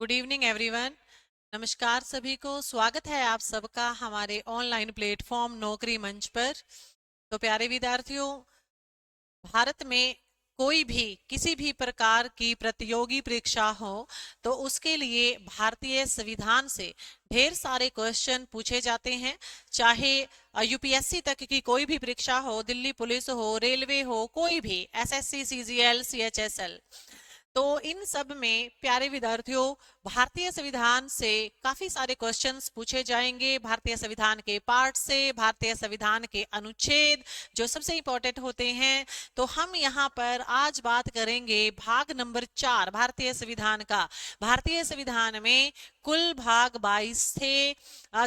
Good evening everyone. नमस्कार सभी को, स्वागत है आप सबका हमारे ऑनलाइन प्लेटफॉर्म नौकरी मंच पर। तो प्यारे विद्यार्थियों, भारत में कोई भी किसी भी प्रकार की प्रतियोगी परीक्षा हो तो उसके लिए भारतीय संविधान से ढेर सारे क्वेश्चन पूछे जाते हैं। चाहे यूपीएससी तक की कोई भी परीक्षा हो, दिल्ली पुलिस हो, रेलवे हो, कोई भी एसएससी, सीजीएल, सीएचएसएल, तो इन सब में प्यारे विद्यार्थियों भारतीय संविधान से काफी सारे क्वेश्चंस पूछे जाएंगे। भारतीय संविधान के पार्ट से, भारतीय संविधान के अनुच्छेद जो सबसे इंपॉर्टेंट होते हैं। तो हम यहाँ पर आज बात करेंगे भाग नंबर 4 भारतीय संविधान का। भारतीय संविधान में कुल भाग 22 थे,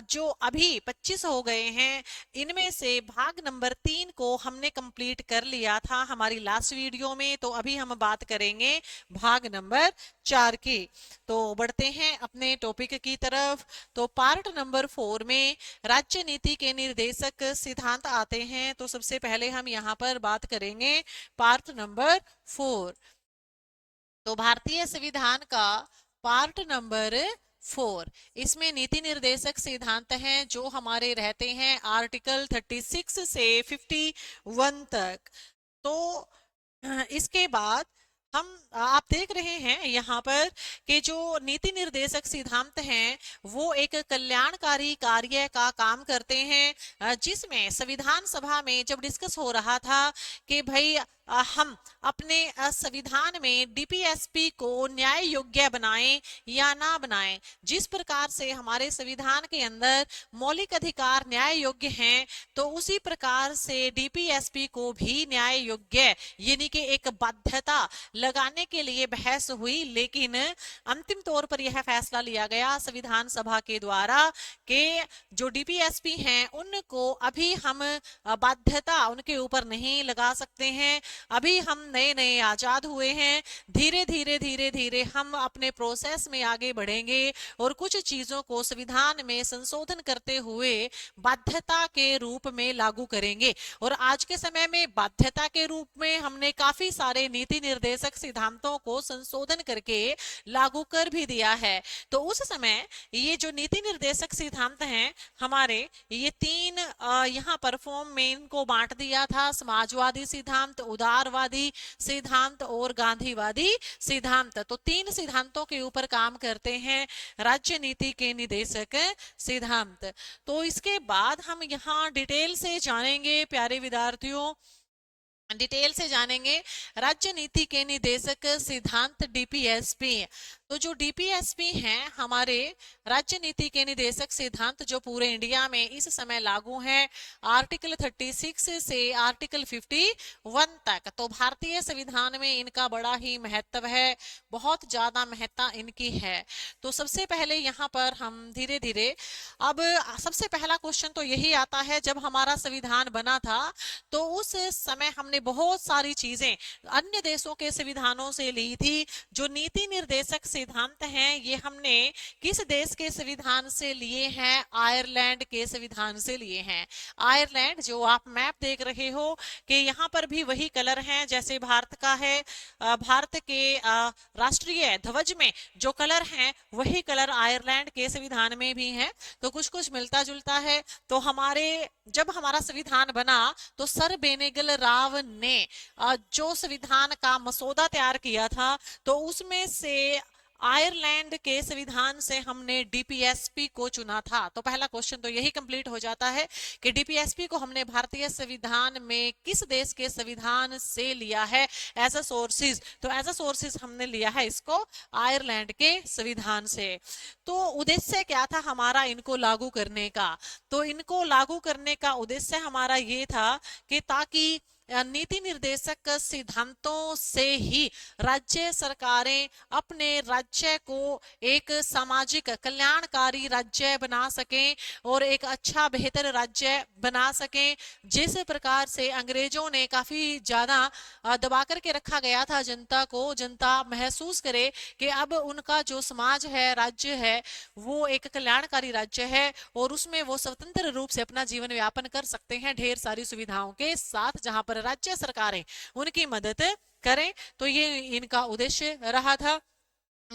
जो अभी 25 हो गए हैं। इनमें से भाग नंबर 3 को हमने कंप्लीट कर लिया था हमारी लास्ट वीडियो में। तो अभी हम बात करेंगे भाग नंबर 4 की। तो बढ़ते हैं अपने टॉपिक की तरफ। तो पार्ट नंबर 4 में राज्य नीति के निर्देशक सिद्धांत आते हैं। तो सबसे पहले हम यहाँ पर बात करेंगे पार्ट नंबर 4। तो भारतीय संविधान का पार्ट नंबर 4, इसमें नीति निर्देशक सिद्धांत हैं जो हमारे रहते हैं आर्टिकल 36 से 51 तक। तो इसके बाद हम आप देख रहे हैं यहाँ पर कि जो नीति निर्देशक सिद्धांत हैं वो एक कल्याणकारी कार्य का काम करते हैं, जिसमें संविधान सभा में जब डिस्कस हो रहा था कि भाई हम अपने संविधान में डीपीएसपी को न्याय योग्य बनाएं या ना बनाएं। जिस प्रकार से हमारे संविधान के अंदर मौलिक अधिकार न्याय योग्य हैं, तो उसी प्रकार से डीपीएसपी को भी न्याय योग्य यानी कि एक बाध्यता लगाने के लिए बहस हुई। लेकिन अंतिम तौर पर यह फैसला लिया गया संविधान सभा के द्वारा कि जो डीपीएसपी हैं उनको अभी हम बाध्यता उनके ऊपर नहीं लगा सकते हैं। अभी हम नए नए आजाद हुए हैं, धीरे धीरे धीरे धीरे हम अपने प्रोसेस में आगे बढ़ेंगे और कुछ चीजों को संविधान में संशोधन करते हुए बाध्यता के रूप में लागू करेंगे। और आज के समय में बाध्यता के रूप में हमने काफी सारे नीति निर्देशक सिद्धांतों को संशोधन करके लागू कर भी दिया है। तो उस समय ये जो नीति निर्देशक सिद्धांत हैं हमारे, ये 3 यहाँ पर फॉर्म में इनको बांट दिया था: समाजवादी सिद्धांत, उदारवादी सिद्धांत और गांधीवादी सिद्धांत। तो 3 सिद्धांतों के ऊपर काम करते हैं राज्य नीति के निदेशक सिद्धांत। तो इसके बाद हम यहाँ डिटेल से जानेंगे प्यारे विद्यार्थियों, डिटेल से जानेंगे राज्य नीति के निदेशक सिद्धांत डीपीएसपी। तो जो डीपीएसपी हैं हमारे राज्य नीति के निदेशक सिद्धांत जो पूरे इंडिया में इस समय लागू हैं आर्टिकल 36 से आर्टिकल 51 तक। तो भारतीय संविधान में इनका बड़ा ही महत्व है, बहुत ज्यादा महत्ता इनकी है। तो सबसे पहले यहाँ पर हम धीरे धीरे, अब सबसे पहला क्वेश्चन तो यही आता है, जब हमारा संविधान बना था तो उस समय हमने बहुत सारी चीजें अन्य देशों के संविधानों से ली थी। जो नीति निर्देशक सिद्धांत हैं ये हमने किस देश के संविधान से लिए हैं? आयरलैंड के संविधान से लिए हैं। आयरलैंड, जो आप मैप देख रहे हो कि यहाँ पर भी वही कलर हैं जैसे भारत का है। भारत के राष्ट्रीय ध्वज में जो कलर हैं वही कलर आयरलैंड के संविधान में भी हैं। तो कुछ कुछ मिलता जुलता है। तो हमारे जब हमारा संविधान बना तो सर बेनेगल राव ने जो संविधान का मसौदा तैयार किया था तो उसमें से आयरलैंड के संविधान से हमने डीपीएसपी को चुना था। तो पहला क्वेश्चन तो यही कंप्लीट हो जाता है कि डीपीएसपी को हमने भारतीय संविधान में किस देश के संविधान से लिया है एज अ सोर्सेज। तो एज अ सोर्सेज हमने लिया है इसको आयरलैंड के संविधान से। तो उद्देश्य क्या था हमारा इनको लागू करने का? तो इनको लागू करने का उद्देश्य हमारा ये था कि ताकि नीति निर्देशक सिद्धांतों से ही राज्य सरकारें अपने राज्य को एक सामाजिक कल्याणकारी राज्य बना सकें और एक अच्छा बेहतर राज्य बना सकें। जिस प्रकार से अंग्रेजों ने काफी ज्यादा दबा करके रखा गया था जनता को, जनता महसूस करे कि अब उनका जो समाज है, राज्य है, वो एक कल्याणकारी राज्य है और उसमें वो स्वतंत्र रूप से अपना जीवन यापन कर सकते हैं ढेर सारी सुविधाओं के साथ, जहां पर राज्य सरकारें उनकी मदद करें। तो ये इनका उद्देश्य रहा था।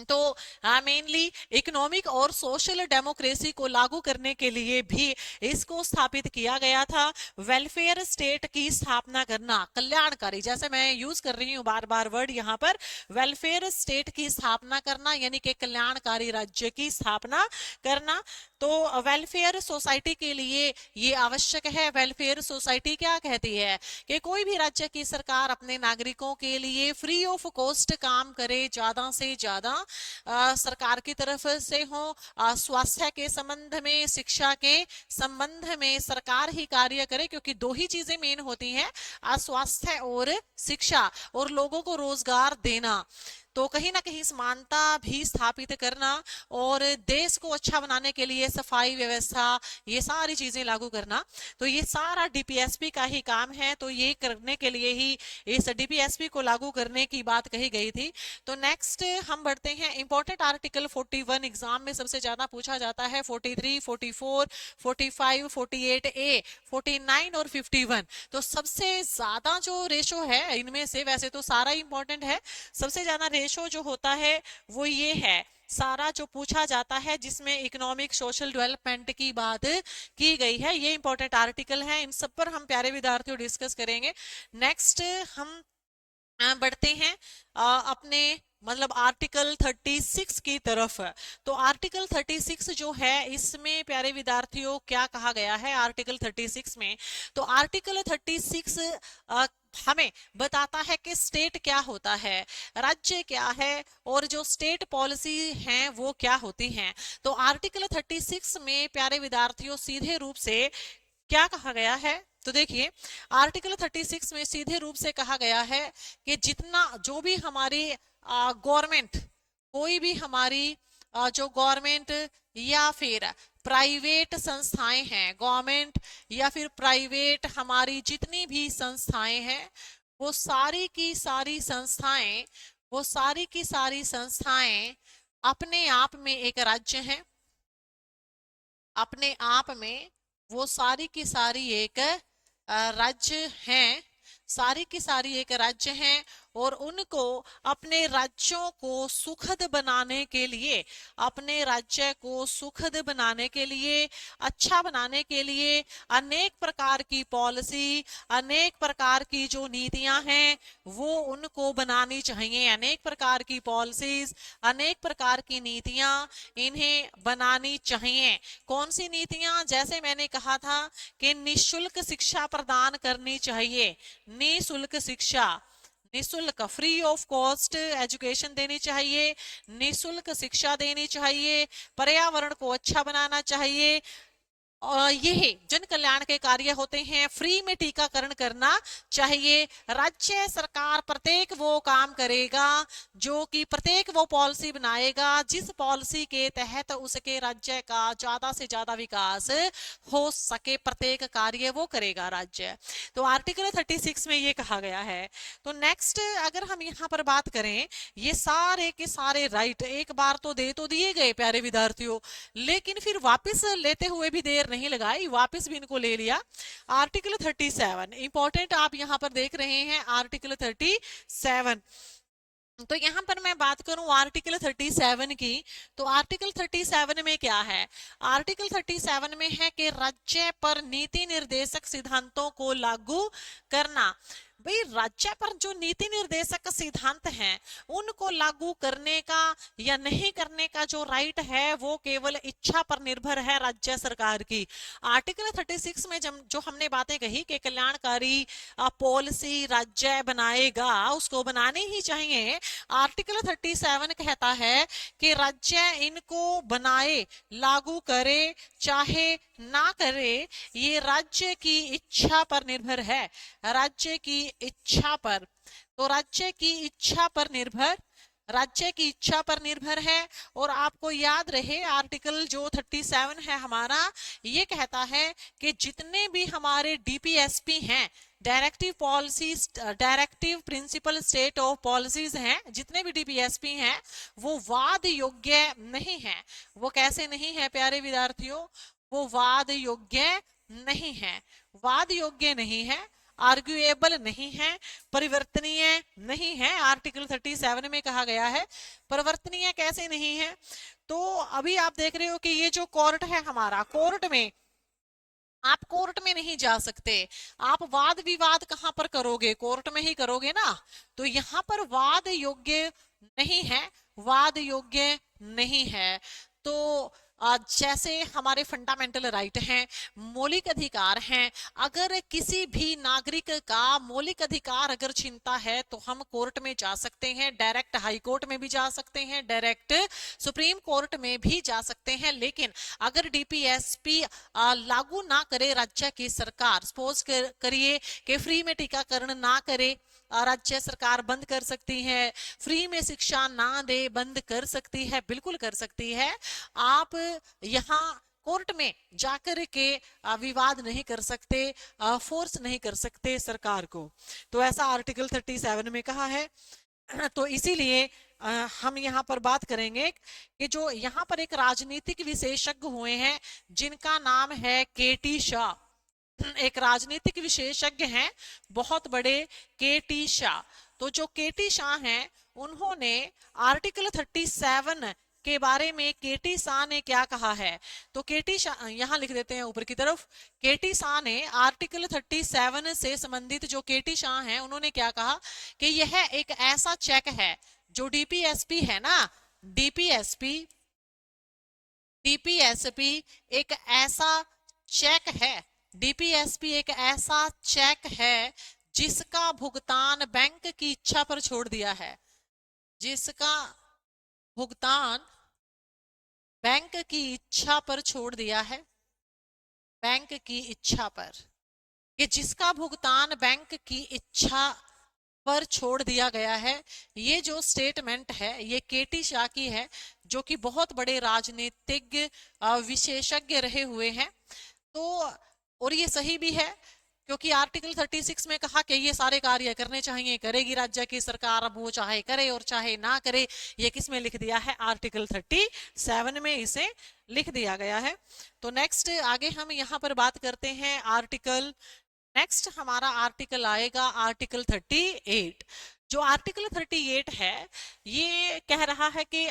तो मेनली इकोनॉमिक और सोशल डेमोक्रेसी को लागू करने के लिए भी इसको स्थापित किया गया था। वेलफेयर स्टेट की स्थापना करना, कल्याणकारी, जैसे मैं यूज कर रही हूँ बार बार वर्ड यहाँ पर, वेलफेयर स्टेट की स्थापना करना यानी कि कल्याणकारी राज्य की स्थापना करना। तो वेलफेयर सोसाइटी के लिए ये आवश्यक है। वेलफेयर सोसाइटी क्या कहती है कि कोई भी राज्य की सरकार अपने नागरिकों के लिए फ्री ऑफ कॉस्ट काम करे, ज्यादा से ज्यादा सरकार की तरफ से हो। स्वास्थ्य के संबंध में, शिक्षा के संबंध में सरकार ही कार्य करे, क्योंकि दो ही चीजें मेन होती हैं, स्वास्थ्य और शिक्षा, और लोगों को रोजगार देना। तो कहीं ना कहीं समानता भी स्थापित करना और देश को अच्छा बनाने के लिए सफाई व्यवस्था, ये सारी चीजें लागू करना। तो ये सारा डीपीएसपी का ही काम है। तो ये करने के लिए ही इस डीपीएसपी को लागू करने की बात कही गई थी। तो नेक्स्ट हम बढ़ते हैं, इंपॉर्टेंट आर्टिकल 41 एग्जाम में सबसे ज्यादा पूछा जाता है। 43, 44, 45, 48 ए, 49 और 51। तो सबसे ज्यादा जो रेशो है इनमें से, वैसे तो सारा इंपॉर्टेंट है, सबसे ज्यादा रेशो जो होता है वो ये है, सारा जो पूछा जाता है जिसमें इकोनॉमिक सोशल डेवलपमेंट की बात की गई है, ये इंपॉर्टेंट आर्टिकल है। इन सब पर हम प्यारे विद्यार्थियों डिस्कस करेंगे। नेक्स्ट हम बढ़ते हैं अपने मतलब आर्टिकल 36 की तरफ। तो आर्टिकल 36 जो है, इसमें प्यारे विद्यार्थियों क्या कहा गया है आर्टिकल 36 में? तो आर्टिकल 36 हमें बताता है कि स्टेट क्या होता है, राज्य क्या है, और जो स्टेट पॉलिसी हैं वो क्या होती हैं। तो आर्टिकल 36 में प्यारे विद्यार्थियों सीधे रूप से क्या कहा गया है? तो देखिए, आर्टिकल 36 में सीधे रूप से कहा गया है कि जितना जो भी हमारी गवर्नमेंट, कोई भी हमारी जो गवर्नमेंट या फिर प्राइवेट संस्थाएं हैं, गवर्नमेंट या फिर प्राइवेट, हमारी जितनी भी संस्थाएं हैं, वो सारी की सारी संस्थाएं, वो सारी की सारी संस्थाएं अपने आप में एक राज्य हैं। अपने आप में वो सारी की सारी एक राज्य हैं, सारी की सारी एक राज्य हैं, और उनको अपने राज्यों को सुखद बनाने के लिए, अपने राज्य को सुखद बनाने के लिए, अच्छा बनाने के लिए अनेक प्रकार की पॉलिसी, अनेक प्रकार की जो नीतियां हैं वो उनको बनानी चाहिए। अनेक प्रकार की पॉलिसीज, अनेक प्रकार की नीतियां इन्हें बनानी चाहिए। कौन सी नीतियां? जैसे मैंने कहा था कि निशुल्क शिक्षा प्रदान करनी चाहिए, निशुल्क शिक्षा, निशुल्क फ्री ऑफ कॉस्ट एजुकेशन देनी चाहिए, निशुल्क शिक्षा देनी चाहिए, पर्यावरण को अच्छा बनाना चाहिए। ये जन कल्याण के कार्य होते हैं। फ्री में टीकाकरण करना चाहिए। राज्य सरकार प्रत्येक वो काम करेगा, जो कि प्रत्येक वो पॉलिसी बनाएगा जिस पॉलिसी के तहत उसके राज्य का ज्यादा से ज्यादा विकास हो सके, प्रत्येक कार्य वो करेगा राज्य। तो आर्टिकल 36 में ये कहा गया है। तो नेक्स्ट अगर हम यहाँ पर बात करें, ये सारे के सारे राइट एक बार तो दे तो दिए गए प्यारे विद्यार्थियों, लेकिन फिर वापस लेते हुए भी देर नहीं लगाई, वापस भी इनको ले लिया। आर्टिकल 37 इंपॉर्टेंट आप यहां पर देख रहे हैं, आर्टिकल 37। तो यहां पर मैं बात करूं आर्टिकल 37 की, तो आर्टिकल 37 में क्या है? आर्टिकल 37 में है कि राज्य पर नीति निर्देशक सिद्धांतों को लागू करना। भाई, राज्य पर जो नीति निर्देशक सिद्धांत हैं उनको लागू करने का या नहीं करने का जो राइट है वो केवल इच्छा पर निर्भर है राज्य सरकार की। आर्टिकल 36 में जो हमने बातें कही कि कल्याणकारी पॉलिसी राज्य बनाएगा, उसको बनानी ही चाहिए। आर्टिकल 37 कहता है कि राज्य इनको बनाए, लागू करे, चाहे ना करे, ये राज्य की इच्छा पर निर्भर है, राज्य की इच्छा पर। तो राज्य की इच्छा पर निर्भर, राज्य की इच्छा पर निर्भर है। और आपको याद रहे आर्टिकल जो 37 है हमारा, ये कहता है कि जितने भी हमारे डीपीएसपी हैं, directive policies, directive principle state of policies हैं, जितने भी डीपीएसपी हैं वो वाद योग्य नहीं है। वो कैसे नहीं है प्यारे विद्यार्थियों? वो वाद योग्य नहीं है, वाद योग्य नहीं है। आर्ग्यूएबल नहीं है, परिवर्तनीय नहीं है। आर्टिकल 37 में कहा गया है परिवर्तनीय कैसे नहीं है। तो अभी आप देख रहे हो कि ये जो कोर्ट है हमारा, कोर्ट में आप कोर्ट में नहीं जा सकते, आप वाद विवाद कहां पर करोगे, कोर्ट में ही करोगे ना। तो यहां पर वाद योग्य नहीं है, वाद योग्य नहीं है। तो जैसे हमारे फंडामेंटल राइट हैं, मौलिक अधिकार हैं, अगर किसी भी नागरिक का मौलिक अधिकार अगर छीनता है तो हम कोर्ट में जा सकते हैं, डायरेक्ट हाई कोर्ट में भी जा सकते हैं, डायरेक्ट सुप्रीम कोर्ट में भी जा सकते हैं। लेकिन अगर डीपीएसपी लागू ना करे राज्य की सरकार, सपोज करिए कि फ्री में टीकाकरण ना करे, राज्य सरकार बंद कर सकती है, फ्री में शिक्षा ना दे बंद कर सकती है, बिल्कुल कर सकती है। आप यहाँ कोर्ट में जाकर के विवाद नहीं कर सकते, फोर्स नहीं कर सकते सरकार को। तो ऐसा आर्टिकल 37 में कहा है। तो इसीलिए हम यहाँ पर बात करेंगे कि जो यहाँ पर एक राजनीतिक विशेषज्ञ हुए हैं जिनका नाम है केटी शाह, एक राजनीतिक विशेषज्ञ हैं बहुत बड़े, केटी शाह। तो जो केटी शाह हैं उन्होंने आर्टिकल 37 के बारे में केटी शाह ने क्या कहा है। तो केटी शाह यहां लिख देते हैं ऊपर की तरफ, केटी शाह ने आर्टिकल 37 से संबंधित जो केटी शाह हैं उन्होंने क्या कहा कि यह एक ऐसा चेक है, जो डीपीएसपी है ना, डीपीएसपी डीपीएसपी एक ऐसा चेक है, डीपीएसपी एक ऐसा चेक है जिसका भुगतान बैंक की इच्छा पर छोड़ दिया है, जिसका भुगतान बैंक की इच्छा पर छोड़ दिया है, बैंक की इच्छा पर, कि जिसका भुगतान बैंक की इच्छा पर छोड़ दिया गया है। ये जो स्टेटमेंट है ये केटी शाह की है, जो कि बहुत बड़े राजनीतिक विशेषज्ञ रहे हुए हैं। तो और ये सही भी है, क्योंकि आर्टिकल 36 में कहा कि ये सारे कार्य करने चाहिए, करेगी राज्य की सरकार, अब वो चाहे करे और चाहे ना करे। ये किस में लिख दिया है, आर्टिकल 37 में इसे लिख दिया गया है। तो नेक्स्ट आगे हम यहाँ पर बात करते हैं आर्टिकल, नेक्स्ट हमारा आर्टिकल आएगा आर्टिकल 38। जो आर्टिकल 38 है ये कह रहा है कि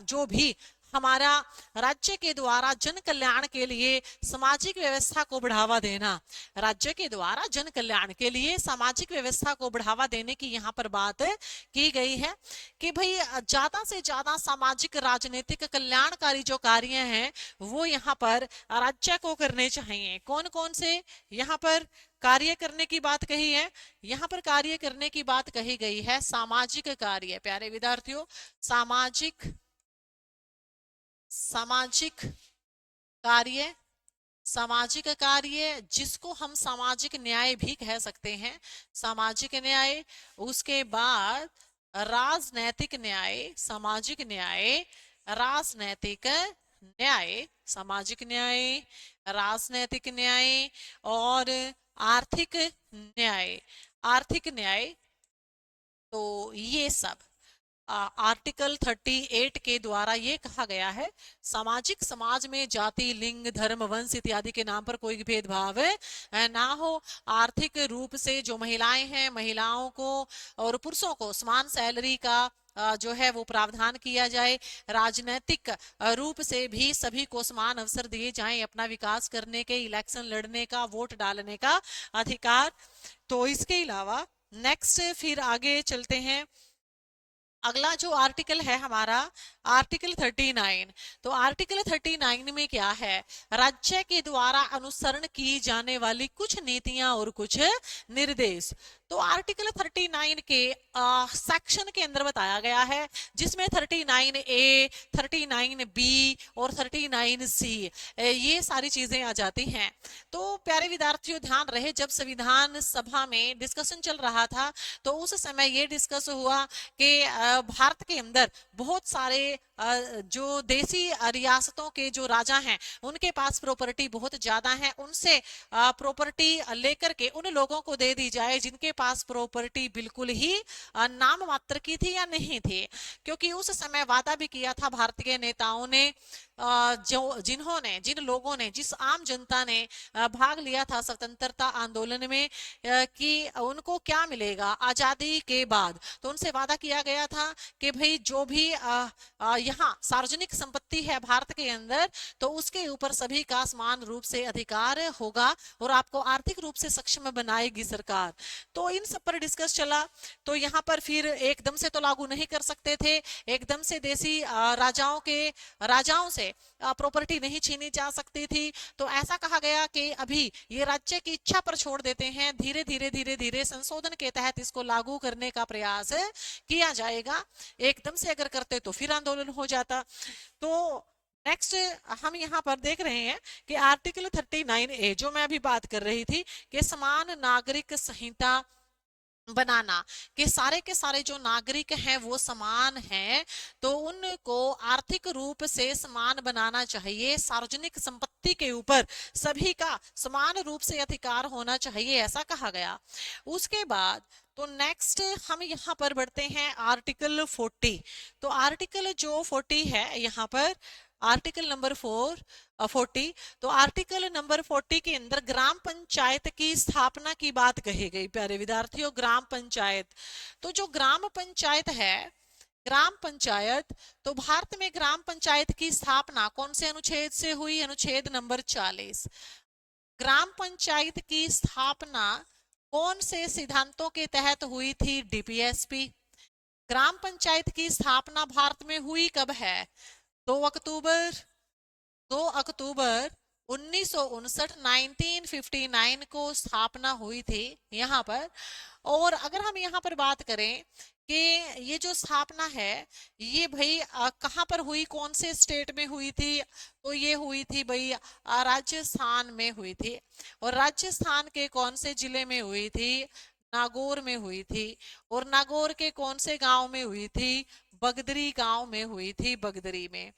जो भी हमारा राज्य के द्वारा जन कल्याण के लिए सामाजिक व्यवस्था को बढ़ावा देना, राज्य के द्वारा जन कल्याण के लिए सामाजिक व्यवस्था को बढ़ावा देने की यहाँ पर बात की गई है कि भाई ज्यादा से ज्यादा सामाजिक राजनीतिक कल्याणकारी जो कार्य हैं वो यहाँ पर राज्य को करने चाहिए। कौन कौन से यहाँ पर कार्य करने की बात कही है, यहाँ पर कार्य करने की बात कही गई है सामाजिक कार्य। प्यारे विद्यार्थियों, सामाजिक कार्य, सामाजिक कार्य जिसको हम सामाजिक न्याय भी कह सकते हैं, सामाजिक न्याय। उसके बाद राजनैतिक न्याय, सामाजिक न्याय, राजनैतिक न्याय, सामाजिक न्याय, राजनैतिक न्याय और आर्थिक न्याय, आर्थिक न्याय। तो ये सब आर्टिकल 38 के द्वारा ये कहा गया है, सामाजिक समाज में जाति, लिंग, धर्म, वंश इत्यादि के नाम पर कोई भेदभाव ना हो। आर्थिक रूप से जो महिलाएं हैं, महिलाओं को और पुरुषों को समान सैलरी का जो है वो प्रावधान किया जाए। राजनीतिक रूप से भी सभी को समान अवसर दिए जाएं अपना विकास करने के, इलेक्शन लड़ने का, वोट डालने का अधिकार। तो इसके अलावा नेक्स्ट फिर आगे चलते हैं, अगला जो आर्टिकल है हमारा आर्टिकल 39। तो आर्टिकल 39 में क्या है, राज्य के द्वारा अनुसरण की जाने वाली कुछ नीतियां और कुछ निर्देश। तो आर्टिकल 39 के सेक्शन के अंदर बताया गया है, जिसमें 39A, 39B और 39C ये सारी चीजें आ जाती हैं। तो प्यारे विद्यार्थियों ध्यान रहे, जब संविधान सभा में डिस्कशन चल रहा था तो उस समय ये डिस्कस हुआ कि भारत के अंदर बहुत सारे जो देसी रियासतों के जो राजा हैं उनके पास प्रॉपर्टी बहुत ज्यादा है, उनसे प्रॉपर्टी लेकर के उन लोगों को दे दी जाए जिनके पास प्रॉपर्टी बिल्कुल ही नाम मात्र की थी या नहीं थी। क्योंकि उस समय वादा भी किया था भारतीय नेताओं ने, जो जिन लोगों ने, जिस आम जनता ने भाग लिया था स्वतंत्रता आंदोलन में, कि उनको क्या मिलेगा आजादी के बाद। तो उनसे वादा किया गया था कि भाई जो भी यहाँ सार्वजनिक संपत्ति है भारत के अंदर, तो उसके ऊपर सभी का समान रूप से अधिकार होगा और आपको आर्थिक रूप से सक्षम बनाएगी सरकार। तो इन सब पर डिस्कस चला। तो यहाँ पर फिर एकदम से तो लागू नहीं कर सकते थे, एकदम से देसी राजाओं से प्रॉपर्टी नहीं छीनी जा सकती थी। तो ऐसा कहा गया कि अभी ये राज्य की इच्छा पर छोड़ देते हैं, धीरे धीरे संशोधन के तहत इसको लागू करने का प्रयास किया जाएगा। एकदम से अगर करते तो फिर आंदोलन हो जाता। तो नेक्स्ट हम यहाँ पर देख रहे हैं कि आर्टिकल 39A, जो मैं अभी बात कर रही थी कि समान नागरिक संहिता बनाना, कि सारे के सारे जो नागरिक हैं वो समान हैं, तो उनको आर्थिक रूप से समान बनाना चाहिए, सार्वजनिक संपत्ति के ऊपर सभी का समान रूप से अधिकार होना चाहिए, ऐसा कहा गया। उसके बाद तो नेक्स्ट हम यहाँ पर बढ़ते हैं आर्टिकल 40। तो आर्टिकल जो 40 है यहाँ पर, आर्टिकल नंबर 40। तो आर्टिकल नंबर 40 के अंदर ग्राम पंचायत की स्थापना की बात कही गई। प्यारे विद्यार्थियों, ग्राम पंचायत, तो जो ग्राम पंचायत है, ग्राम पंचायत, तो भारत में ग्राम पंचायत की स्थापना कौन से अनुच्छेद से हुई? अनुच्छेद नंबर 40। ग्राम पंचायत की स्थापना कौन से सिद्धांतों के तहत हुई थी? डीपीएसपी। ग्राम पंचायत की स्थापना भारत में हुई कब है? 2 अक्टूबर 1959 1959 को स्थापना हुई थी यहाँ पर। और अगर हम यहाँ पर बात करें कि ये जो स्थापना है ये भाई कहाँ पर हुई, कौन से स्टेट में हुई थी? तो ये हुई थी भाई राजस्थान में हुई थी। और राजस्थान के कौन से जिले में हुई थी? नागौर में हुई थी। और नागौर के कौन से गांव में हुई थी? बगदरी गांव में हुई थी, बगदरी में।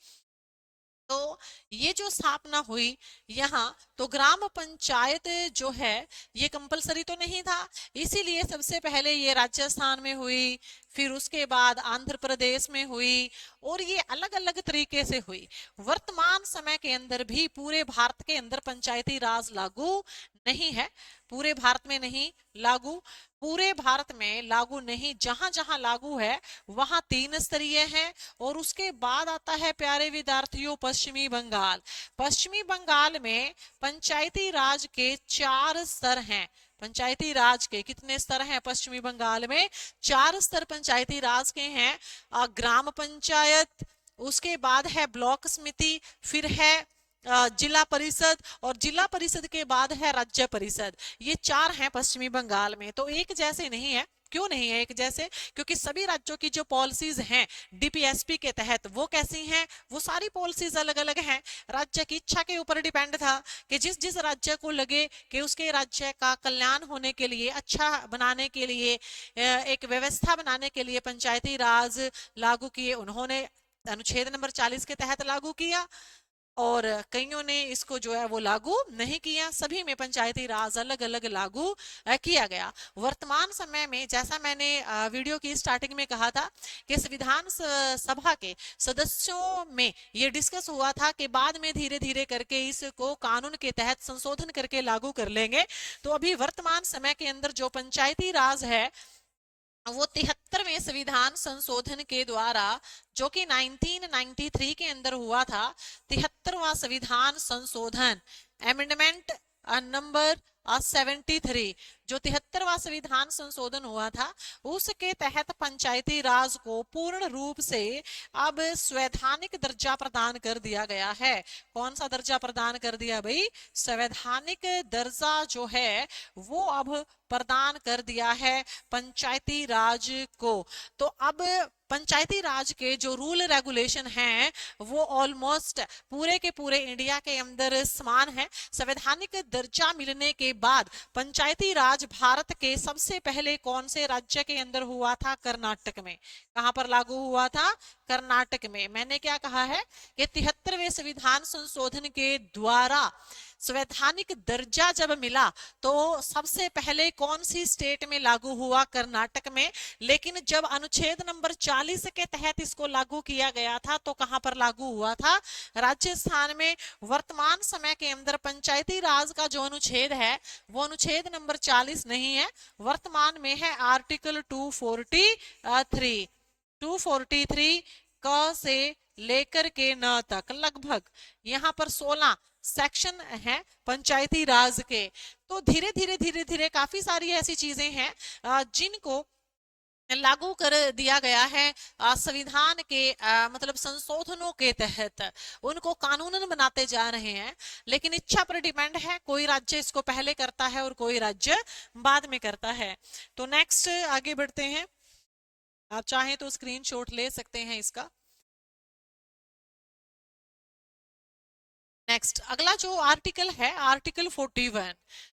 तो ये जो स्थापना हुई यहाँ, तो ग्राम पंचायत जो है ये कंपलसरी तो नहीं था, इसीलिए सबसे पहले ये राजस्थान में हुई, फिर उसके बाद आंध्र प्रदेश में हुई, और ये अलग अलग तरीके से हुई। वर्तमान समय के अंदर भी पूरे भारत के अंदर पंचायती राज लागू नहीं है, पूरे भारत में नहीं लागू, पूरे भारत में लागू नहीं, जहां जहां लागू है वहां 3 स्तरीय है। और उसके बाद आता है प्यारे विद्यार्थियों पश्चिमी बंगाल। पश्चिमी बंगाल में पंचायती राज के 4 स्तर हैं। पंचायती राज के कितने स्तर हैं पश्चिमी बंगाल में? 4 स्तर पंचायती राज के हैं। ग्राम पंचायत, उसके बाद है ब्लॉक समिति, फिर है जिला परिषद, और जिला परिषद के बाद है राज्य परिषद। ये 4 हैं पश्चिमी बंगाल में। तो एक जैसे नहीं है। क्यों नहीं है एक जैसे? क्योंकि सभी राज्यों की जो पॉलिसीज हैं डीपीएसपी के तहत वो कैसी हैं? वो सारी पॉलिसीज अलग अलग हैं। राज्य की इच्छा के ऊपर डिपेंड था कि जिस जिस राज्य को लगे कि उसके राज्य का कल्याण होने के लिए, अच्छा बनाने के लिए, एक व्यवस्था बनाने के लिए पंचायती राज लागू किए, उन्होंने अनुच्छेद नंबर 40 के तहत लागू किया। और कईयों ने इसको जो है वो लागू नहीं किया। सभी में पंचायती राज अलग अलग लागू किया गया। वर्तमान समय में, जैसा मैंने वीडियो की स्टार्टिंग में कहा था कि संविधान सभा के सदस्यों में ये डिस्कस हुआ था कि बाद में धीरे धीरे करके इसको कानून के तहत संशोधन करके लागू कर लेंगे। तो अभी वर्तमान समय के अंदर जो पंचायती राज है वो 73वें संविधान संशोधन के द्वारा, जो कि 1993 के अंदर हुआ था, 73वां संविधान संशोधन, एमेंडमेंट नंबर 73, जो 73वां संविधान संशोधन हुआ था, उसके तहत पंचायती राज को पूर्ण रूप से अब संवैधानिक दर्जा प्रदान कर दिया गया है। कौन सा दर्जा प्रदान कर दिया भाई? संवैधानिक दर्जा जो है वो अब प्रदान कर दिया है पंचायती राज को। तो अब पंचायती राज के जो रूल रेगुलेशन हैं वो ऑलमोस्ट पूरे के पूरे इंडिया के अंदर समान है। संवैधानिक दर्जा मिलने के बाद पंचायती राज राज भारत के सबसे पहले कौन से राज्य के अंदर हुआ था? कर्नाटक में। कहां पर लागू हुआ था? कर्नाटक में। मैंने क्या कहा है कि 73वें संविधान संशोधन के द्वारा संवैधानिक दर्जा जब मिला तो सबसे पहले कौन सी स्टेट में लागू हुआ? कर्नाटक में। लेकिन जब अनुच्छेद नंबर 40 के तहत इसको लागू किया गया था तो कहां पर लागू हुआ था? राजस्थान में। वर्तमान समय के अंदर पंचायती राज का जो अनुच्छेद है वो अनुच्छेद नंबर 40 नहीं है, वर्तमान में है आर्टिकल 243। 243 क से लेकर के न तक लगभग यहाँ पर 16 सेक्शन है पंचायती राज के। तो धीरे धीरे धीरे धीरे काफी सारी ऐसी चीजें हैं जिनको लागू कर दिया गया है संविधान के मतलब संशोधनों के तहत, उनको कानूनन बनाते जा रहे हैं। लेकिन इच्छा पर डिपेंड है, कोई राज्य इसको पहले करता है और कोई राज्य बाद में करता है। तो नेक्स्ट आगे बढ़ते हैं, आप चाहें तो स्क्रीनशॉट ले सकते हैं इसका। नेक्स्ट अगला जो आर्टिकल है आर्टिकल 41।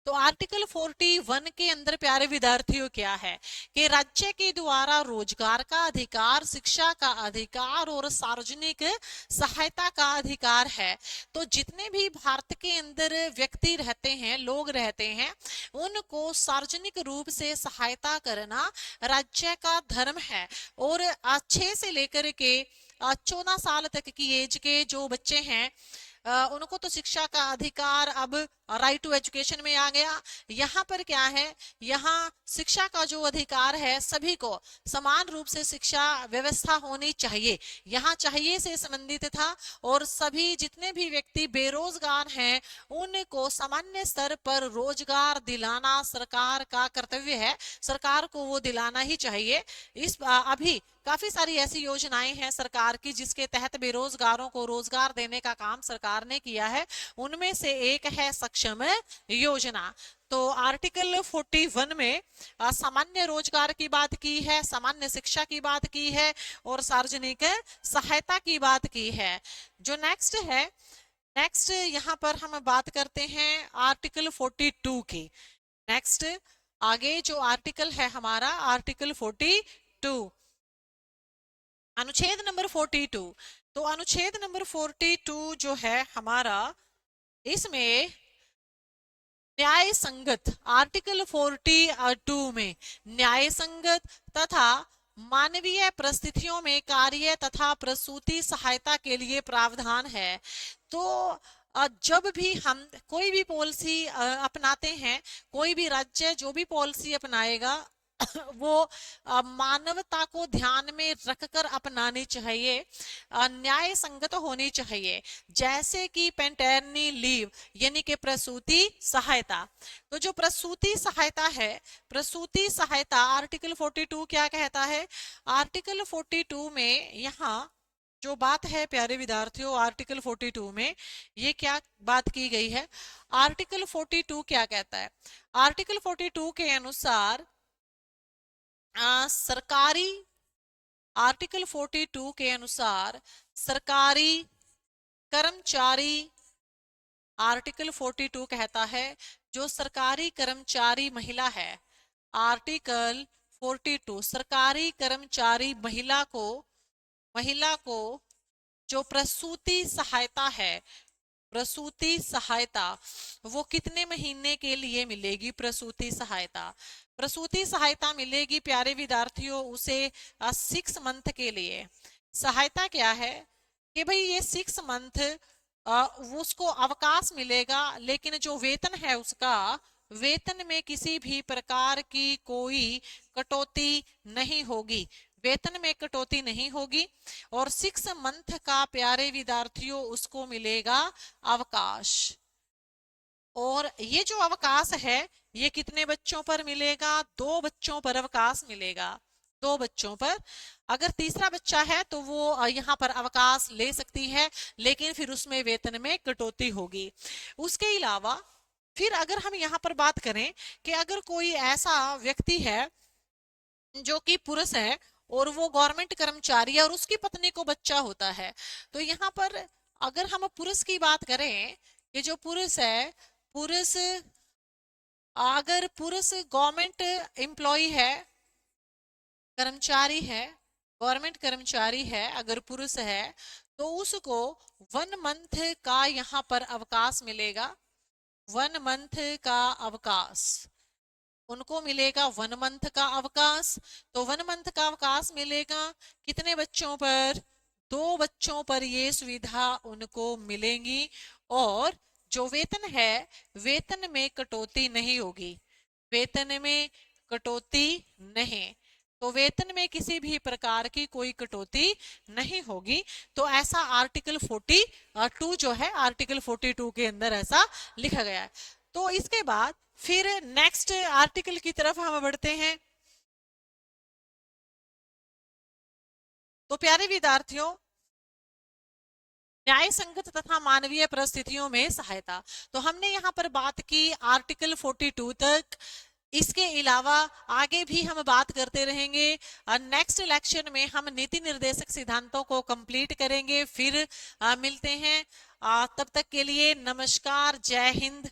तो आर्टिकल 41 के अंदर प्यारे विद्यार्थियों क्या है कि राज्य के द्वारा रोजगार का अधिकार, शिक्षा का अधिकार और सार्वजनिक सहायता का अधिकार है। तो जितने भी भारत के अंदर व्यक्ति रहते हैं, लोग रहते हैं, उनको सार्वजनिक रूप से सहायता करना राज्य का धर्म है। और 6 से लेकर के 14 साल तक की एज के जो बच्चे हैं उनको तो शिक्षा का अधिकार अब राइट टू एजुकेशन में आ गया। यहाँ पर क्या है, यहाँ शिक्षा का जो अधिकार है सभी को समान रूप से शिक्षा व्यवस्था होनी चाहिए, यहाँ चाहिए से संबंधित था। और सभी जितने भी व्यक्ति बेरोजगार हैं उनको सामान्य स्तर पर रोजगार दिलाना सरकार का कर्तव्य है, सरकार को वो दिलाना ही चाहिए। इस अभी काफी सारी ऐसी योजनाएं हैं सरकार की जिसके तहत बेरोजगारों को रोजगार देने का काम सरकार ने किया है। उनमें से एक है सक्षम योजना। तो आर्टिकल 41 में सामान्य रोजगार की बात की है, सामान्य शिक्षा की बात की है और सार्वजनिक सहायता की बात की है। जो नेक्स्ट है, नेक्स्ट यहाँ पर हम बात करते हैं आर्टिकल 42 की। नेक्स्ट आगे जो आर्टिकल है हमारा आर्टिकल 42, अनुच्छेद नंबर 42। तो अनुच्छेद नंबर 42 जो है हमारा, इसमें न्याय संगत, आर्टिकल 42 में न्याय संगत तथा मानवीय परिस्थितियों में कार्य तथा प्रसूति सहायता के लिए प्रावधान है। तो जब भी हम कोई भी पॉलिसी अपनाते हैं, कोई भी राज्य जो भी पॉलिसी अपनाएगा वो मानवता को ध्यान में रखकर अपनानी चाहिए, न्याय संगत होनी चाहिए। जैसे कि पैटर्निटी लीव यानी कि प्रसूति सहायता। तो जो प्रसूति सहायता है, प्रसूति सहायता आर्टिकल 42 क्या कहता है? आर्टिकल 42 में यहाँ जो बात है प्यारे विद्यार्थियों, आर्टिकल 42 में ये क्या बात की गई है? आर्टिकल 42 क्या कहता है? आर्टिकल 42 के अनुसार सरकारी, आर्टिकल 42 के अनुसार सरकारी कर्मचारी, आर्टिकल 42 कहता है जो सरकारी कर्मचारी महिला है, आर्टिकल 42 सरकारी कर्मचारी महिला को जो प्रसूति सहायता है, प्रसूति सहायता वो कितने महीने के लिए मिलेगी? प्रसूति सहायता, प्रसूति सहायता मिलेगी प्यारे विद्यार्थियों उसे 6 मंथ के लिए। सहायता क्या है कि भाई ये 6 मंथ उसको अवकाश मिलेगा, लेकिन जो वेतन है उसका, वेतन में किसी भी प्रकार की कोई कटौती नहीं होगी, वेतन में कटौती नहीं होगी। और 6 मंथ का प्यारे विद्यार्थियों उसको मिलेगा अवकाश। और ये जो अवकाश है ये कितने बच्चों पर मिलेगा? 2 बच्चों पर अवकाश मिलेगा, 2 बच्चों पर। अगर तीसरा बच्चा है तो वो यहाँ पर अवकाश ले सकती है, लेकिन फिर उसमें वेतन में कटौती होगी। उसके अलावा फिर अगर हम यहाँ पर बात करें कि अगर कोई ऐसा व्यक्ति है जो कि पुरुष है और वो गवर्नमेंट कर्मचारी है और उसकी पत्नी को बच्चा होता है, तो यहाँ पर अगर हम पुरुष की बात करें, ये जो पुरुष है, पुरुष अगर पुरुष गवर्नमेंट एम्प्लॉय है, कर्मचारी है, गवर्नमेंट कर्मचारी है, अगर पुरुष है तो उसको 1 मंथ का यहाँ पर अवकाश मिलेगा। 1 मंथ का अवकाश उनको मिलेगा, 1 मंथ का अवकाश। तो 1 मंथ का अवकाश मिलेगा कितने बच्चों पर? 2 बच्चों पर ये सुविधा उनको मिलेंगी। और जो वेतन है, वेतन में कटौती नहीं होगी, वेतन में कटौती नहीं। तो वेतन में किसी भी प्रकार की कोई कटौती नहीं होगी। तो ऐसा आर्टिकल 42 जो है, आर्टिकल 42 के अंदर ऐसा लिखा गया है। तो इसके बाद फिर नेक्स्ट आर्टिकल की तरफ हम बढ़ते हैं। तो प्यारे विद्यार्थियों, न्याय संगत तथा मानवीय परिस्थितियों में सहायता, तो हमने यहाँ पर बात की आर्टिकल 42 तक। इसके अलावा आगे भी हम बात करते रहेंगे। नेक्स्ट लेक्चर में हम नीति निर्देशक सिद्धांतों को कंप्लीट करेंगे। फिर मिलते हैं। तब तक के लिए नमस्कार, जय हिंद।